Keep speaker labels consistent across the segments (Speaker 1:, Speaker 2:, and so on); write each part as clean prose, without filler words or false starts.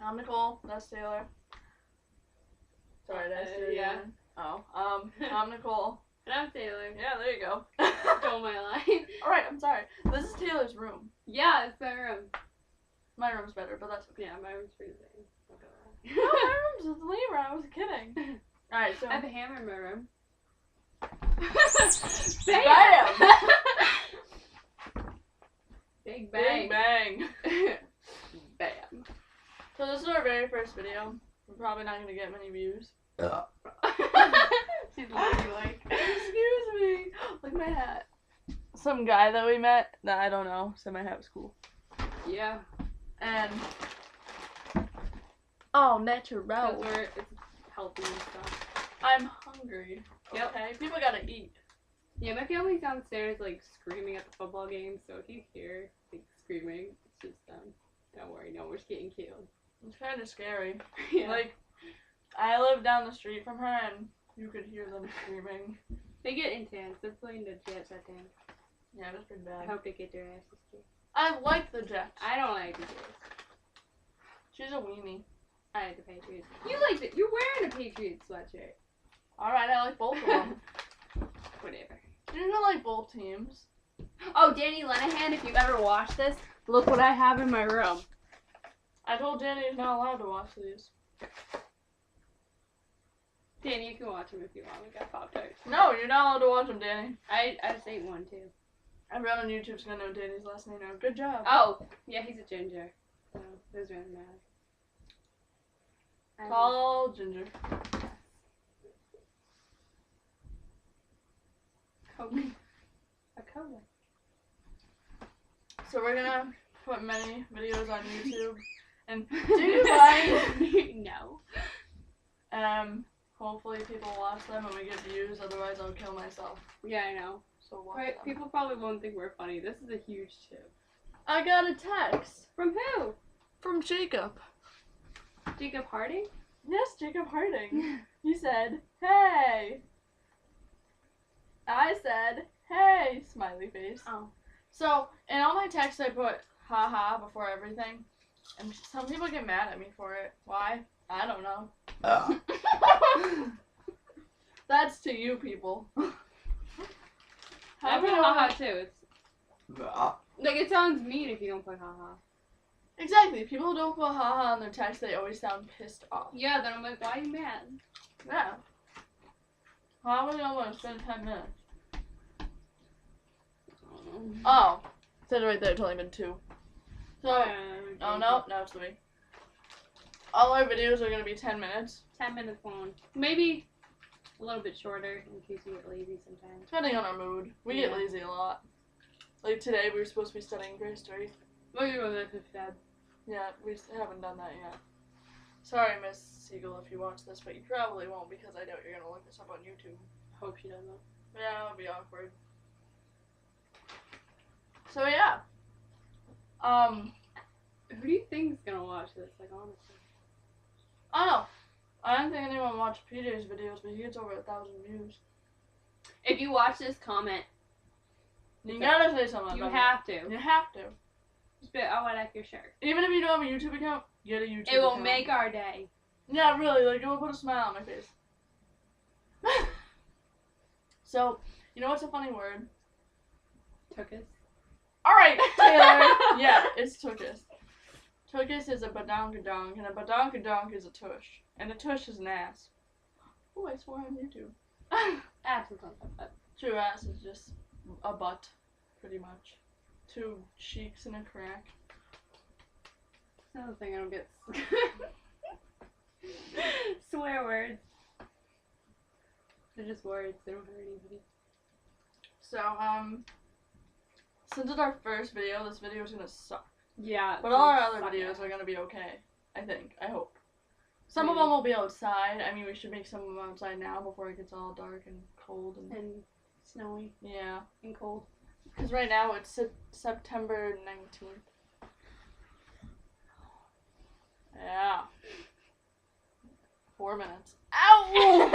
Speaker 1: I'm Nicole. That's Taylor. Sorry, did I say
Speaker 2: yeah.
Speaker 1: Oh, I'm Nicole.
Speaker 2: And I'm Taylor.
Speaker 1: Yeah, there you go.
Speaker 2: Stole my line.
Speaker 1: Alright, I'm sorry. This is Taylor's room.
Speaker 2: Yeah, it's my room.
Speaker 1: My room's better, but that's okay.
Speaker 2: Yeah, my room's pretty big.
Speaker 1: No, my room's with Libra. I was kidding. Alright, so.
Speaker 2: I have a hammer in my room.
Speaker 1: Bam!
Speaker 2: Big bang.
Speaker 1: Big bang.
Speaker 2: Bam.
Speaker 1: So this is our very first video. We're probably not gonna get many views.
Speaker 2: She's literally like,
Speaker 1: excuse me. Look at my hat. Some guy that we met that I don't know said my hat was cool.
Speaker 2: yeah.
Speaker 1: And oh, natural.
Speaker 2: It's healthy and stuff.
Speaker 1: I'm hungry.
Speaker 2: Yep.
Speaker 1: Okay, people gotta eat.
Speaker 2: Yeah, my family's downstairs like screaming at the football game, so if you hear like screaming, it's just them. Don't worry, no one's getting killed.
Speaker 1: It's kind of scary.
Speaker 2: Yeah.
Speaker 1: Like, I live down the street from her, and you could hear them screaming.
Speaker 2: They get intense. They're playing the Jets, I think.
Speaker 1: Yeah, that's pretty
Speaker 2: I
Speaker 1: bad.
Speaker 2: hope they get their asses kicked.
Speaker 1: I like the Jets.
Speaker 2: I don't like the Jets.
Speaker 1: She's a weenie.
Speaker 2: I like the Patriots. You like it. You're wearing a Patriots sweatshirt.
Speaker 1: Alright, I like both of them.
Speaker 2: Whatever.
Speaker 1: You don't like both teams.
Speaker 2: Oh, Danny Lenahan, if you've ever watched this, look what I have in my room.
Speaker 1: I told Danny he's not allowed to watch these.
Speaker 2: Danny, you can watch them if you want. We got Pop-Tarts.
Speaker 1: No, you're not allowed to watch them, Danny.
Speaker 2: I just ate one, too.
Speaker 1: Everyone on YouTube's gonna know Danny's last name now. Good job.
Speaker 2: Oh, yeah, he's a ginger. So, it doesn't really matter.
Speaker 1: Tall ginger.
Speaker 2: Coke. A cola.
Speaker 1: So we're gonna put many videos on YouTube. And do you mind?
Speaker 2: No.
Speaker 1: Hopefully people watch them and we get views, otherwise I'll kill myself.
Speaker 2: Yeah, I know.
Speaker 1: So watch
Speaker 2: Right,
Speaker 1: them.
Speaker 2: people probably won't think we're funny. This is a huge tip.
Speaker 1: I got a text.
Speaker 2: From who?
Speaker 1: From Jacob.
Speaker 2: Jacob Harding?
Speaker 1: Yes, Jacob Harding. He said, hey. I said, hey, smiley face.
Speaker 2: Oh.
Speaker 1: So, in all my texts I put haha before everything. And some people get mad at me for it. Why? I don't know. That's to you people.
Speaker 2: I put haha too. It's like it sounds mean if you don't put haha.
Speaker 1: Exactly. People who don't put haha on their text, they always sound pissed off.
Speaker 2: Yeah, then I'm like, why are you mad?
Speaker 1: Yeah. How would I want to spend 10 minutes? Oh. It said it right there, it's only been 2. So, oh no, now it's 3. All our videos are going to be 10 minutes.
Speaker 2: 10 minutes long. Maybe a little bit shorter in case you get lazy sometimes.
Speaker 1: Depending on our mood. We get lazy a lot. Like today, we were supposed to be studying for history.
Speaker 2: Well, you know that's bad.
Speaker 1: Yeah, we haven't done that yet. Sorry, Miss Siegel, if you watch this, but you probably won't because I doubt you're going to look this up on YouTube.
Speaker 2: Hope she doesn't.
Speaker 1: Yeah, that would be awkward. So, yeah.
Speaker 2: Who do you think is gonna watch this? Like, honestly.
Speaker 1: I don't know. I don't think anyone watched PJ's videos, but he gets over 1,000 views.
Speaker 2: If you watch this, comment.
Speaker 1: You gotta say something
Speaker 2: You
Speaker 1: about
Speaker 2: have to.
Speaker 1: it. You have to.
Speaker 2: Just be, oh, I like your shirt.
Speaker 1: Even if you don't have a YouTube account, get a YouTube account.
Speaker 2: It will make our day.
Speaker 1: Yeah, really. Like, it will put a smile on my face. So, you know what's a funny word?
Speaker 2: Took-us.
Speaker 1: Alright, Taylor. Yeah, it's tuchus. Tuchus is a badonkadonk, and a badonkadonk is a tush. And a tush is an ass. Oh, I swore on YouTube.
Speaker 2: Ass is not that bad.
Speaker 1: True, ass is just a butt, pretty much. 2 cheeks and a crack.
Speaker 2: That's another thing I don't get. Swear words. They're just words. They don't hurt anybody.
Speaker 1: So, since it's our first video, this video is gonna suck.
Speaker 2: Yeah.
Speaker 1: But all our other videos are gonna be okay. I think. I hope. Some of them will be outside. I mean, we should make some of them outside now before it gets all dark and cold and
Speaker 2: snowy.
Speaker 1: Yeah.
Speaker 2: And cold.
Speaker 1: Because right now it's September 19th. Yeah. 4 minutes. Ow!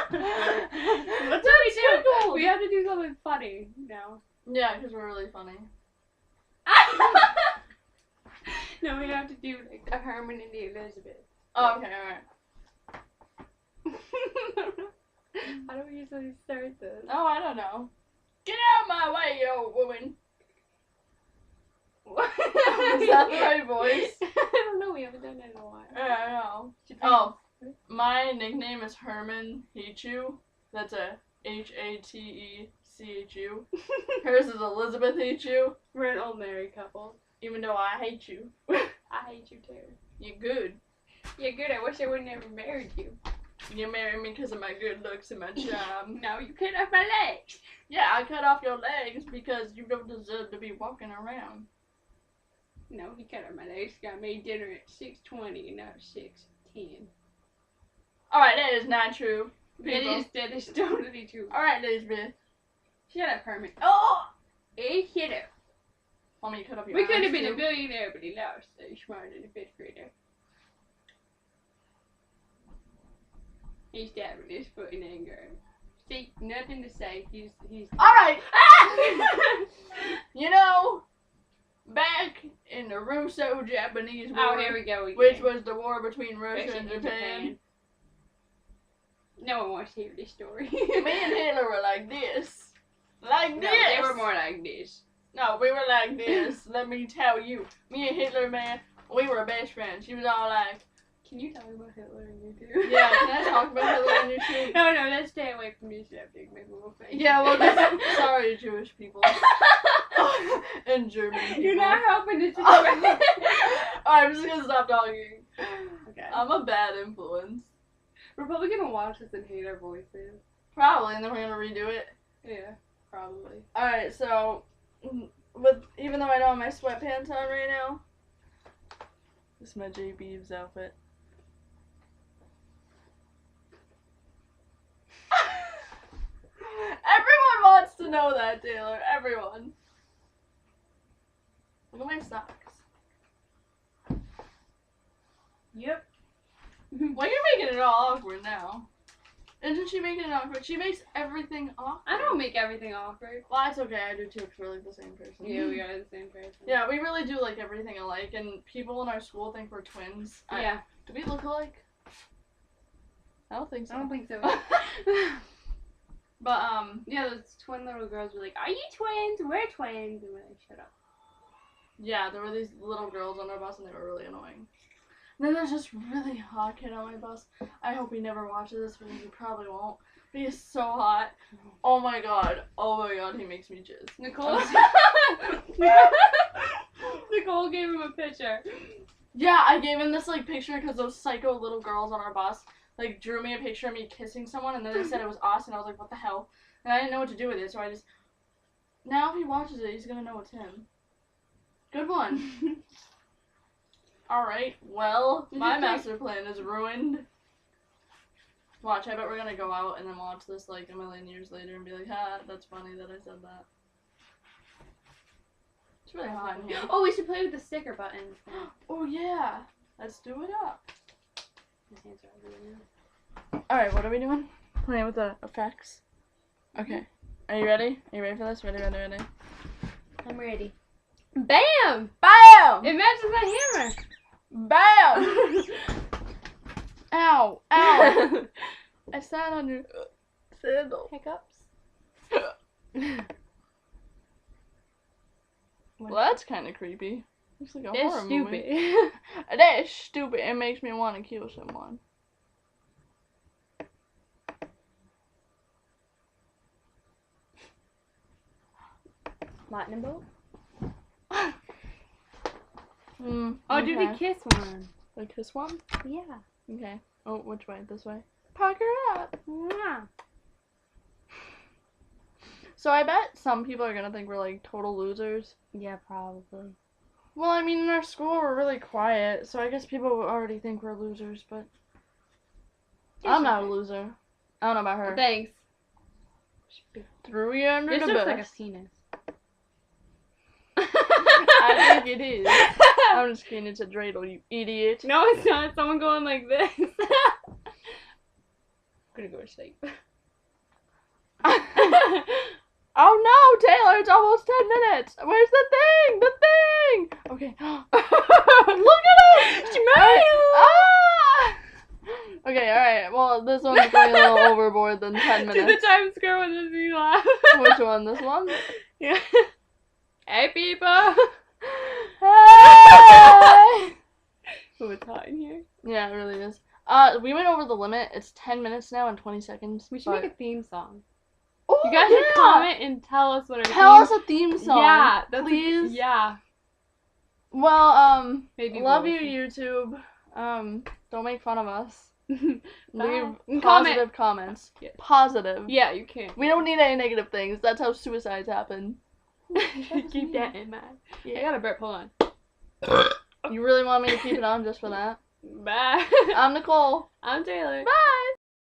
Speaker 2: What do we do? We have to do something funny now.
Speaker 1: Yeah, because we're really funny.
Speaker 2: No, we have to do like the Herman and the Elizabeth.
Speaker 1: Oh, okay, alright.
Speaker 2: How do we usually start this?
Speaker 1: Oh, I don't know. Get out of my way, you old woman. Is that the right voice?
Speaker 2: I don't know, we haven't done that in a while.
Speaker 1: I know. Oh, my nickname is Herman Hatechu. That's a Hatechu. Hers is Elizabeth Hatechu.
Speaker 2: We're an old married couple.
Speaker 1: Even though I hate you.
Speaker 2: I hate you too.
Speaker 1: You're good.
Speaker 2: You're good. I wish I would never married you.
Speaker 1: You married me because of my good looks and my charm.
Speaker 2: No, you cut off my legs.
Speaker 1: Yeah, I cut off your legs because you don't deserve to be walking around.
Speaker 2: No, he cut off my legs. Got made dinner at 6:20 and not 6:10.
Speaker 1: Alright, that is not true.
Speaker 2: That is totally true.
Speaker 1: Alright, Elizabeth.
Speaker 2: Shut up, Herman.
Speaker 1: Oh!
Speaker 2: Hey, shut up.
Speaker 1: Want me to cut up your
Speaker 2: We could have
Speaker 1: arms,
Speaker 2: been
Speaker 1: too?
Speaker 2: a billionaire, but he lost. So he's smarter than a fifth grader. He's stabbing his foot in anger. See, nothing to say. He's.
Speaker 1: Alright! You know, back in the Russo-Japanese War,
Speaker 2: Oh, here we go again.
Speaker 1: which was the war between Russia and Japan,
Speaker 2: No one wants to hear this story.
Speaker 1: me and Hitler were like this. Like
Speaker 2: No,
Speaker 1: this!
Speaker 2: they were more like this.
Speaker 1: No, we were like this. Let me tell you. Me and Hitler, man, we were best friends. She was all like,
Speaker 2: Can you talk about Hitler and YouTube?
Speaker 1: yeah, can I talk about Hitler on YouTube?
Speaker 2: No, let's stay away from this subject. Maybe we'll face
Speaker 1: Yeah, well, sorry, Jewish people. And German people.
Speaker 2: You're not helping this situation.
Speaker 1: Alright, I'm just gonna stop talking.
Speaker 2: Okay.
Speaker 1: I'm a bad influence.
Speaker 2: We're probably gonna watch this and hate our voices.
Speaker 1: Probably, and then we're gonna redo it.
Speaker 2: Yeah, probably.
Speaker 1: Alright, so, even though I don't have my sweatpants on right now, this is my jbeibs outfit. Everyone wants to know that, Taylor. Everyone. Look at my socks.
Speaker 2: Yep.
Speaker 1: Well, you're making it all awkward now. Isn't she making it awkward? She makes everything awkward.
Speaker 2: I don't make everything awkward.
Speaker 1: Well, that's okay. I do too, because we're like the same person.
Speaker 2: Yeah, we are the same person.
Speaker 1: Yeah, we really do like everything alike, and people in our school think we're twins.
Speaker 2: Yeah.
Speaker 1: Do we look alike? I don't think so.
Speaker 2: I don't think so.
Speaker 1: But,
Speaker 2: yeah, those twin little girls were like, "Are you twins? We're twins." And we're like, "Shut up."
Speaker 1: yeah, there were these little girls on our bus, and they were really annoying. And then there's this really hot kid on my bus. I hope he never watches this, because he probably won't. But he is so hot. Oh my god, he makes me jizz.
Speaker 2: Nicole. Nicole gave him a picture.
Speaker 1: Yeah, I gave him this, like, picture because those psycho little girls on our bus, like, drew me a picture of me kissing someone, and then they said it was us, and I was like, what the hell? And I didn't know what to do with it, so I just... Now if he watches it, he's gonna know it's him. Good one. Alright, well, my master plan is ruined. Watch, I bet we're gonna go out and then watch this, like, a million years later and be like, ha, that's funny that I said that. It's really hot in here.
Speaker 2: Oh, we should play with the sticker buttons.
Speaker 1: Oh, yeah. Let's do it up.
Speaker 2: My hands are everywhere now.
Speaker 1: Alright, what are we doing? Playing with the effects. Okay. Are you ready? Are you ready for this? Ready?
Speaker 2: I'm ready. Bam!
Speaker 1: BAM!
Speaker 2: It matches my hammer.
Speaker 1: BAM! Ow! Ow! I sat on your sandal.
Speaker 2: Hiccups.
Speaker 1: Well, that's kind of creepy. Looks like a
Speaker 2: That's
Speaker 1: horror
Speaker 2: stupid.
Speaker 1: movie. That is stupid. It makes me want to kill someone.
Speaker 2: Lightning bolt?
Speaker 1: Oh,
Speaker 2: do the kiss one.
Speaker 1: The kiss one?
Speaker 2: Yeah.
Speaker 1: Okay. Oh, which way? This way? Park her up.
Speaker 2: Yeah.
Speaker 1: So I bet some people are gonna think we're like total losers.
Speaker 2: Yeah, probably.
Speaker 1: Well, I mean, in our school we're really quiet, so I guess people already think we're losers, but I'm not a loser. I don't know about her.
Speaker 2: Thanks.
Speaker 1: Threw you under
Speaker 2: This
Speaker 1: the
Speaker 2: looks
Speaker 1: bus.
Speaker 2: like a penis.
Speaker 1: I think it is. I'm just kidding, it's a dreidel, you idiot.
Speaker 2: No, it's not. Someone going like this. I'm gonna go to sleep.
Speaker 1: Oh no, Taylor, it's almost 10 minutes. Where's the thing? The thing! Okay. Look at us! Ah! Okay, alright. Well, this one's going a little overboard than 10
Speaker 2: To the
Speaker 1: minutes.
Speaker 2: Times Square one that made me laugh.
Speaker 1: Which one? This one?
Speaker 2: Yeah. Hey, people.
Speaker 1: Hey!
Speaker 2: Oh, it's hot in here.
Speaker 1: Yeah, it really is. We went over the limit. It's 10 minutes now and 20 seconds.
Speaker 2: We should make a theme song.
Speaker 1: Oh,
Speaker 2: You guys should comment and tell us what our
Speaker 1: Tell us a theme song.
Speaker 2: Yeah,
Speaker 1: please.
Speaker 2: Yeah.
Speaker 1: Well,
Speaker 2: Maybe
Speaker 1: love
Speaker 2: we'll
Speaker 1: you, YouTube. Don't make fun of us. Leave
Speaker 2: Bye.
Speaker 1: positive comments.
Speaker 2: Yeah.
Speaker 1: Positive.
Speaker 2: Yeah, you can.
Speaker 1: We don't need any negative things. That's how suicides happen.
Speaker 2: Keep that in mind.
Speaker 1: Yeah.
Speaker 2: I got a burp. Hold on.
Speaker 1: You really want me to keep it on just for that?
Speaker 2: Bye.
Speaker 1: I'm Nicole.
Speaker 2: I'm Taylor.
Speaker 1: Bye.